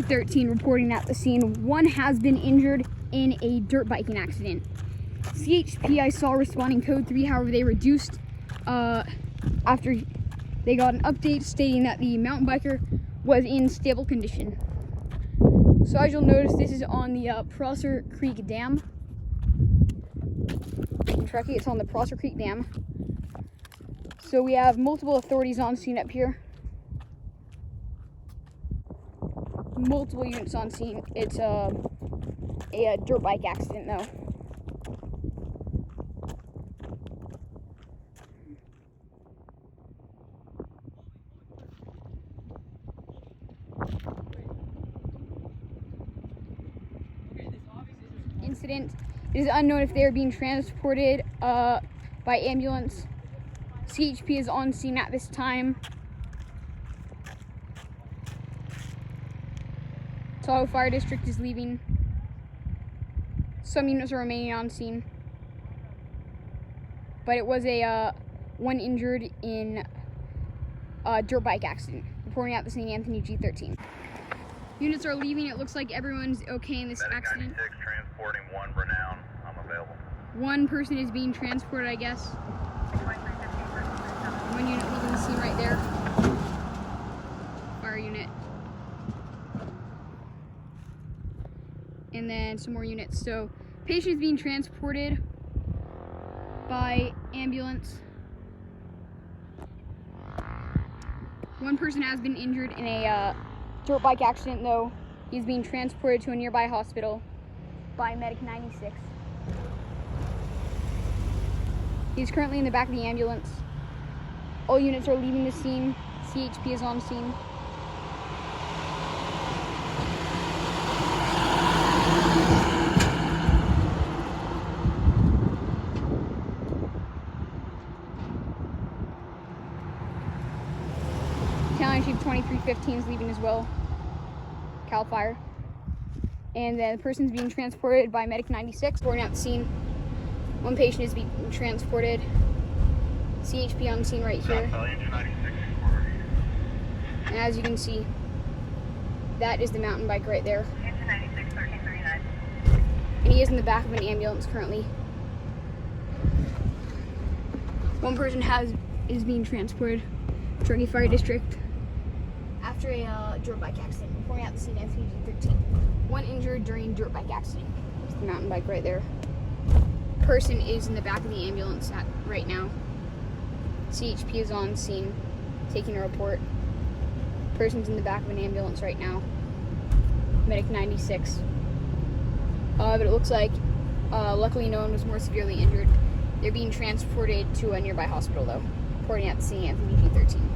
13 reporting at the scene. One has been injured in a dirt biking accident. CHP I saw responding code 3, however they reduced after they got an update stating that the mountain biker was in stable condition. So as you'll notice, this is on the Prosser Creek Dam. In Truckee, it's on the Prosser Creek Dam. So we have multiple authorities on scene up here. Multiple units on scene. It's a dirt bike accident though. Incident. It is unknown if they are being transported by ambulance. CHP is on scene at this time. Tahoe Fire District is leaving. Some units are remaining on scene. But it was a one injured in a dirt bike accident. Reporting at the St. Anthony G13. Units are leaving. It looks like everyone's okay in this accident. 96 transporting one Renown. I'm available. One person is being transported, I guess. One unit leaving the scene right there. Fire unit. And then some more units. So, patient is being transported by ambulance. One person has been injured in a dirt bike accident though. He's being transported to a nearby hospital by Medic 96. He's currently in the back of the ambulance. All units are leaving the scene. CHP is on scene. Battalion Chief 2315 is leaving as well. Cal Fire. And then the person's being transported by Medic 96. Reporting at the scene. One patient is being transported. CHP on the scene right here. And as you can see, that is the mountain bike right there. And he is in the back of an ambulance currently. One person is being transported to Truckee Fire District after a dirt bike accident. Reporting at the scene, Anthony G13. One injured during dirt bike accident. It's the mountain bike right there. Person is in the back of the ambulance right now. CHP is on scene, taking a report. Person's in the back of an ambulance right now. Medic 96. But it looks like, luckily no one was more severely injured. They're being transported to a nearby hospital though. Reporting at the scene, Anthony G13.